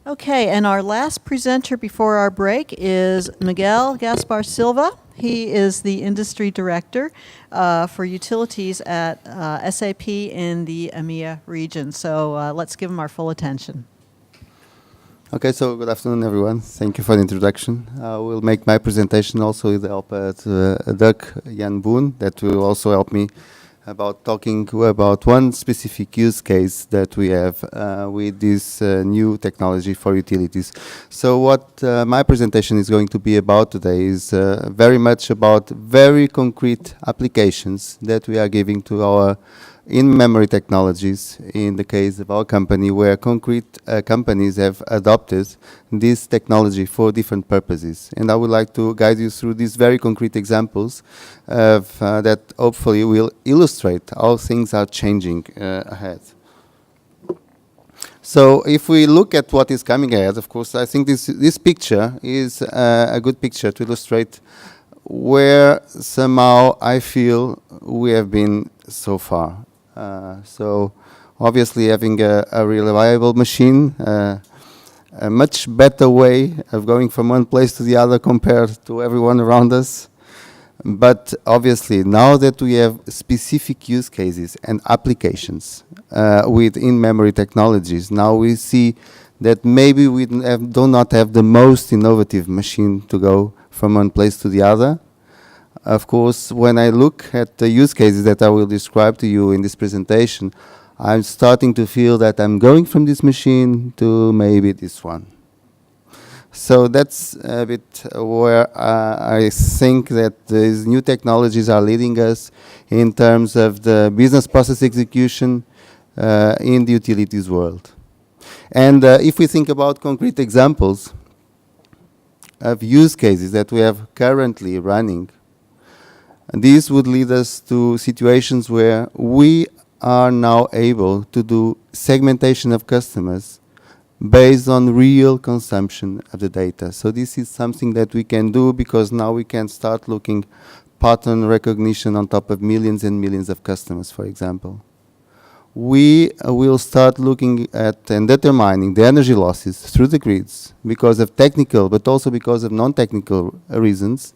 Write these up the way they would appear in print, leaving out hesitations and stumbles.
Okay, and our last presenter before our break is Miguel Gaspar Silva. He is the industry director for utilities at SAP in the EMEA region. So let's give him our full attention. Okay, so good afternoon, everyone. Thank you for the introduction. I will make my presentation also with the help of Doug Jan Boon, that will also help me about talking about one specific use case that we have with this new technology for utilities. So what my presentation is going to be about today is very much about very concrete applications that we are giving to our in-memory technologies in the case of our company, where concrete companies have adopted this technology for different purposes. And I would like to guide you through these very concrete examples of, that hopefully will illustrate how things are changing ahead. So if we look at what is coming ahead, of course, I think this picture is a good picture to illustrate where somehow I feel we have been so far. So obviously having a reliable machine, a much better way of going from one place to the other compared to everyone around us. But obviously now that we have specific use cases and applications with in-memory technologies, now we see that maybe we do not have the most innovative machine to go from one place to the other. Of course, when I look at the use cases that I will describe to you in this presentation, I'm starting to feel that I'm going from this machine to maybe this one. So that's a bit where I think that these new technologies are leading us in terms of the business process execution in the utilities world. And if we think about concrete examples of use cases that we have currently running, these would lead us to situations where we are now able to do segmentation of customers based on real consumption of the data. So this is something that we can do because now we can start looking pattern recognition on top of millions and millions of customers, for example. We will start looking at and determining the energy losses through the grids because of technical but also because of non-technical reasons.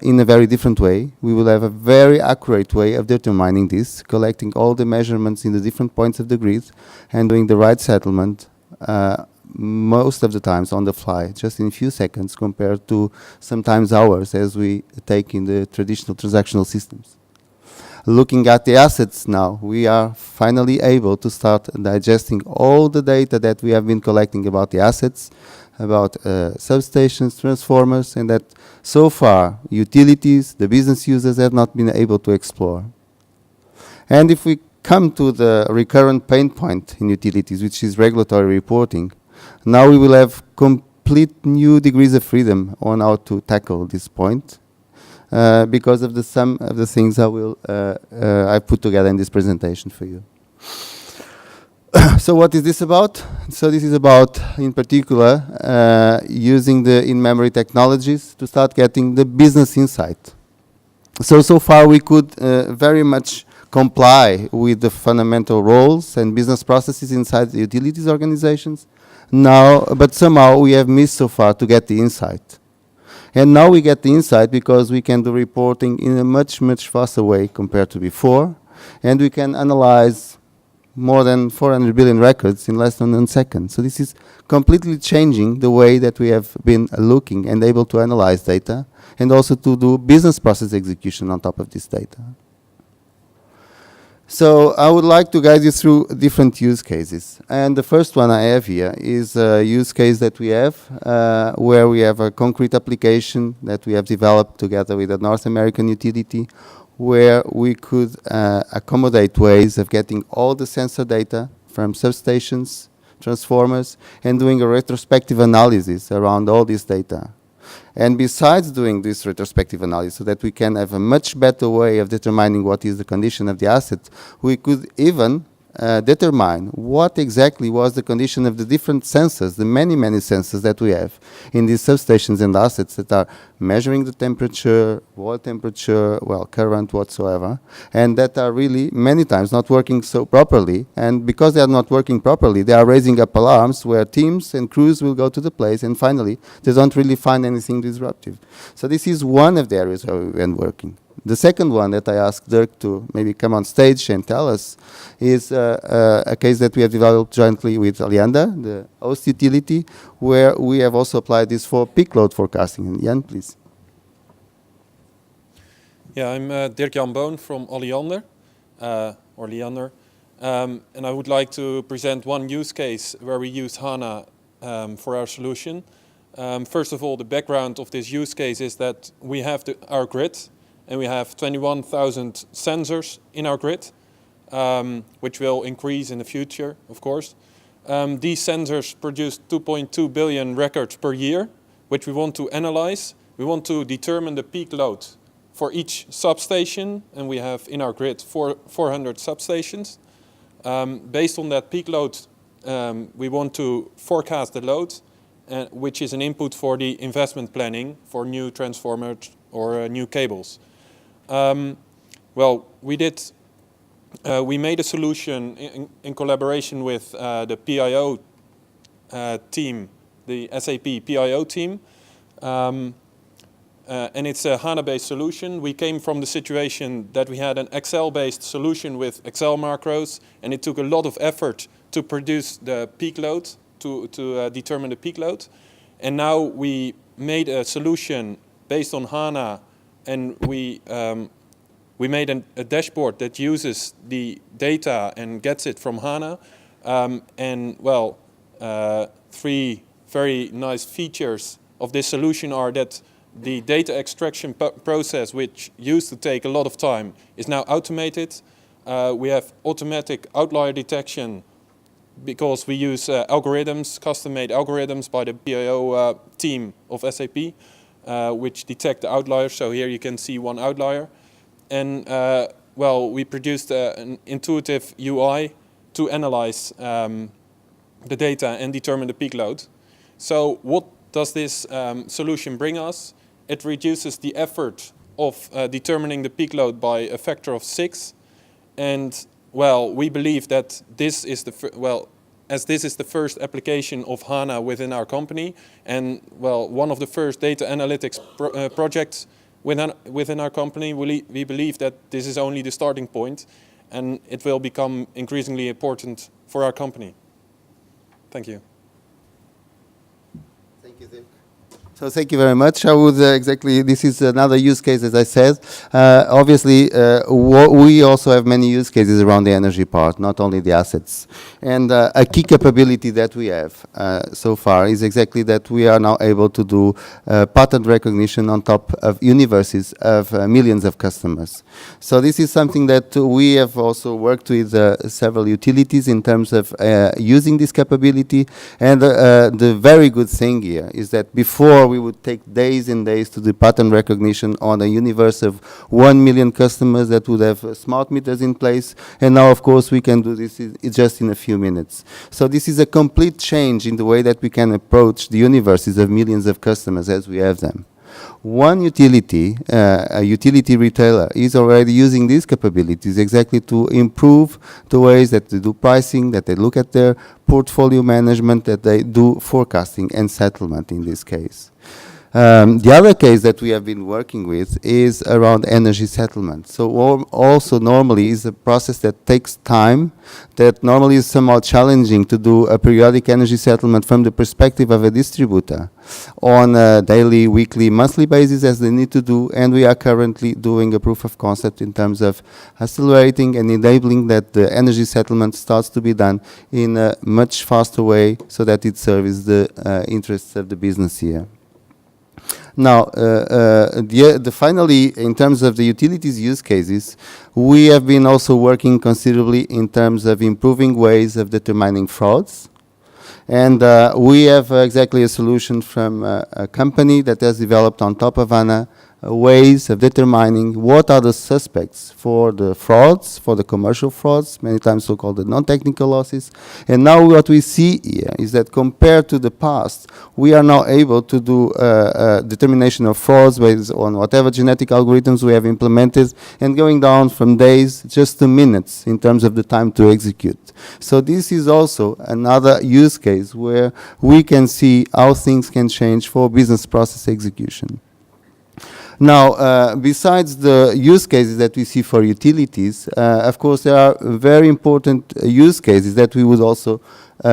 In a very different way. We will have a very accurate way of determining this, collecting all the measurements in the different points of the grid and doing the right settlement most of the times on the fly, just in a few seconds compared to sometimes hours as we take in the traditional transactional systems. Looking at the assets now, we are finally able to start digesting all the data that we have been collecting about the assets, about substations, transformers, and that so far utilities, the business users have not been able to explore. And if we come to the recurrent pain point in utilities, which is regulatory reporting, now we will have complete new degrees of freedom on how to tackle this point because of the sum of the things I put together in this presentation for you. So what is this about? So this is about, in particular, using the in-memory technologies to start getting the business insight. So far we could very much comply with the fundamental roles and business processes inside the utilities organizations. Now, but somehow we have missed so far to get the insight. And now we get the insight because we can do reporting in a much, much faster way compared to before. And we can analyze more than 400 billion records in less than 1 second. So this is completely changing the way that we have been looking and able to analyze data and also to do business process execution on top of this data. So I would like to guide you through different use cases. And the first one I have here is a use case that we have where we have a concrete application that we have developed together with a North American utility where we could accommodate ways of getting all the sensor data from substations, transformers, and doing a retrospective analysis around all this data. And besides doing this retrospective analysis so that we can have a much better way of determining what is the condition of the asset, we could even determine what exactly was the condition of the different sensors, the many sensors that we have in these substations and assets that are measuring the temperature, wall temperature, well, current whatsoever, and that are really many times not working so properly. And because they are not working properly, they are raising up alarms where teams and crews will go to the place, and finally they don't really find anything disruptive. So this is one of the areas where we've been working. The second one that I asked Dirk to maybe come on stage and tell us is a case that we have developed jointly with Alianda, the host utility, where we have also applied this for peak load forecasting. Jan, please. Yeah, I'm Dirk-Jan Boon from Oleander, or Leander, and I would like to present one use case where we use HANA for our solution. First of all, the background of this use case is that we have our grid, and we have 21,000 sensors in our grid, which will increase in the future, of course. These sensors produce 2.2 billion records per year, which we want to analyze. We want to determine the peak load for each substation, and we have in our grid 400 substations. Based on that peak load, we want to forecast the load, which is an input for the investment planning for new transformers or new cables. Well, we made a solution in collaboration with the PIO team, the SAP PIO team, and it's a HANA-based solution. We came from the situation that we had an Excel-based solution with Excel macros, and it took a lot of effort to produce the peak load, to determine the peak load. And now we made a solution based on HANA, and we made a dashboard that uses the data and gets it from HANA. And well, three very nice features of this solution are that the data extraction process, which used to take a lot of time, is now automated. We have automatic outlier detection because we use algorithms, custom-made algorithms by the PIO team of SAP. Which detect the outliers. So here you can see one outlier. And well, we produced an intuitive UI to analyze the data and determine the peak load. So what does this solution bring us? It reduces the effort of determining the peak load by a factor of 6. And well, we believe that this is as this is the first application of HANA within our company, and well, one of the first data analytics projects within our company, we believe that this is only the starting point, and it will become increasingly important for our company. Thank you. Thank you, Dirk. So thank you very much. I would this is another use case, as I said. Obviously, we also have many use cases around the energy part, not only the assets. And a key capability that we have so far is exactly that we are now able to do pattern recognition on top of universes of millions of customers. So this is something that we have also worked with several utilities in terms of using this capability. And the very good thing here is that before we would take days and days to do pattern recognition on a universe of 1 million customers that would have smart meters in place. And now, of course, we can do this just in a few minutes. So this is a complete change in the way that we can approach the universes of millions of customers as we have them. One utility, a utility retailer, is already using these capabilities exactly to improve the ways that they do pricing, that they look at their portfolio management, that they do forecasting and settlement in this case. The other case that we have been working with is around energy settlement. So also normally is a process that takes time, that normally is somewhat challenging to do a periodic energy settlement from the perspective of a distributor on a daily, weekly, monthly basis as they need to do. And we are currently doing a proof of concept in terms of accelerating and enabling that the energy settlement starts to be done in a much faster way so that it serves the interests of the business here. Now, finally, in terms of the utilities use cases, we have been also working considerably in terms of improving ways of determining frauds. And we have exactly a solution from a company that has developed on top of HANA ways of determining what are the suspects for the frauds, for the commercial frauds, many times so-called the non-technical losses. And now what we see here is that compared to the past, we are now able to do determination of frauds based on whatever genetic algorithms we have implemented, and going down from days just to minutes in terms of the time to execute. So this is also another use case where we can see how things can change for business process execution. Now, besides the use cases that we see for utilities, of course, there are very important use cases that we would also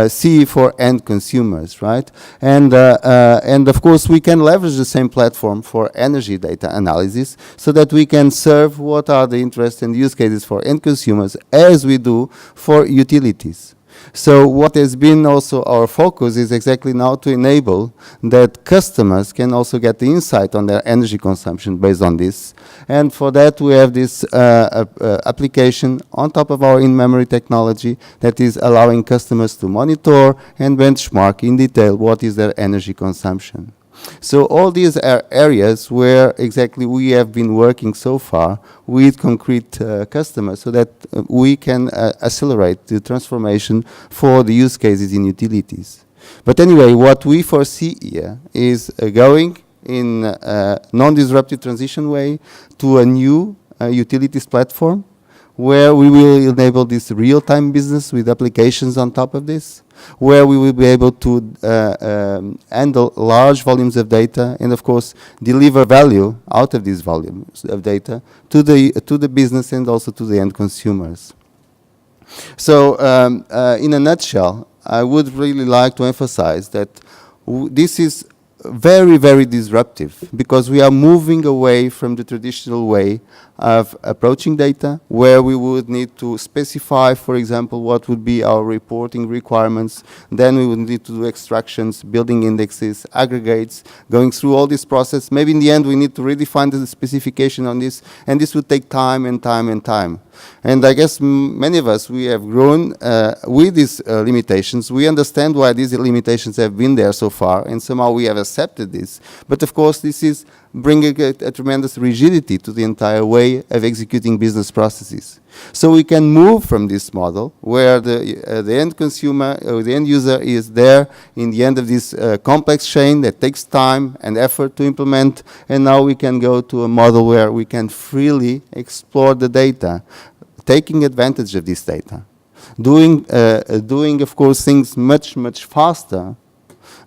see for end consumers, right? And of course, we can leverage the same platform for energy data analysis so that we can serve what are the interests and use cases for end consumers as we do for utilities. So what has been also our focus is exactly now to enable that customers can also get the insight on their energy consumption based on this. And for that, we have this application on top of our in-memory technology that is allowing customers to monitor and benchmark in detail what is their energy consumption. So all these are areas where exactly we have been working so far with concrete customers so that we can accelerate the transformation for the use cases in utilities. But anyway, what we foresee here is going in a non-disruptive transition way to a new utilities platform where we will enable this real-time business with applications on top of this, where we will be able to handle large volumes of data and, of course, deliver value out of these volumes of data to the business and also to the end consumers. So, in a nutshell, I would really like to emphasize that this is very, very disruptive because we are moving away from the traditional way of approaching data, where we would need to specify, for example, what would be our reporting requirements. Then we would need to do extractions, building indexes, aggregates, going through all this process. Maybe in the end we need to redefine the specification on this, and this would take time and time and time. And I guess many of us, we have grown with these limitations. We understand why these limitations have been there so far, and somehow we have accepted this. But of course, this is bringing a tremendous rigidity to the entire way of executing business processes. So we can move from this model where the end consumer or the end user is there in the end of this complex chain that takes time and effort to implement, and now we can go to a model where we can freely explore the data, taking advantage of this data, doing of course things much, much faster.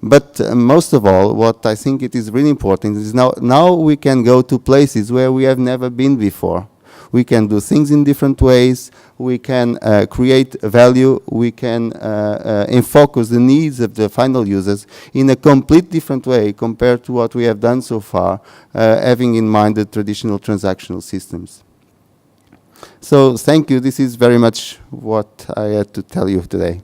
But most of all, what I think it is really important is now we can go to places where we have never been before. We can do things in different ways. We can create value. We can focus the needs of the final users in a complete different way compared to what we have done so far, having in mind the traditional transactional systems. So thank you. This is very much what I had to tell you today.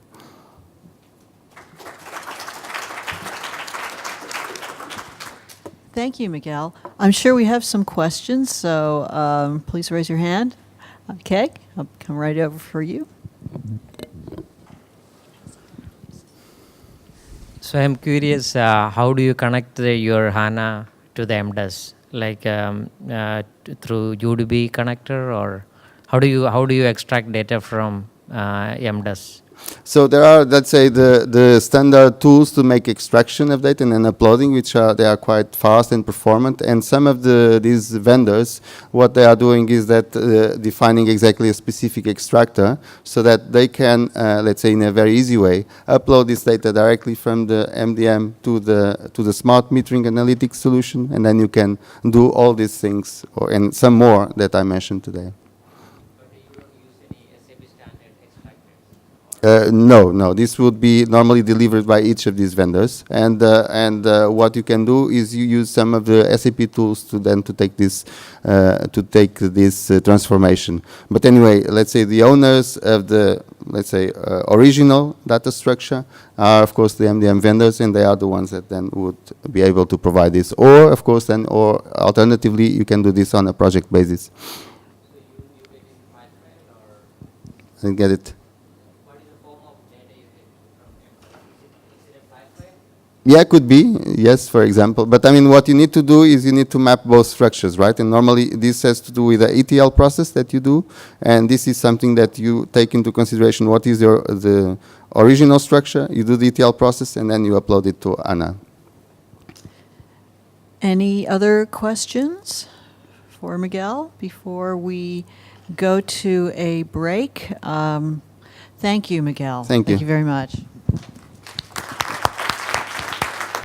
Thank you, Miguel. I'm sure we have some questions, so please raise your hand. Okay, I'll come right over for you. So I'm curious, how do you connect your HANA to the MDAS? Like through UDB connector, or how do you extract data from MDAS? So there are, let's say, the standard tools to make extraction of data and then uploading, which they are quite fast and performant. And some of these vendors, what they are doing is that defining exactly a specific extractor so that they can, let's say, in a very easy way, upload this data directly from the MDM to the smart metering analytics solution, and then you can do all these things and some more that I mentioned today. No. This would be normally delivered by each of these vendors, and what you can do is you use some of the SAP tools to take this transformation. But anyway, let's say the owners of the original data structure are of course the MDM vendors, and they are the ones that then would be able to provide this. Or of course or alternatively, you can do this on a project basis. So you take it pipeline, or I didn't get it. what is the form of data you get from MDAS? Is it a pipeline? Yeah, could be, yes, for example. But I mean, what you need to do is you need to map both structures, right? And normally this has to do with the ETL process that you do. And this is something that you take into consideration. What is the original structure? You do the ETL process and then you upload it to HANA. Any other questions for Miguel before we go to a break? Thank you, Miguel. Thank you. Thank you very much.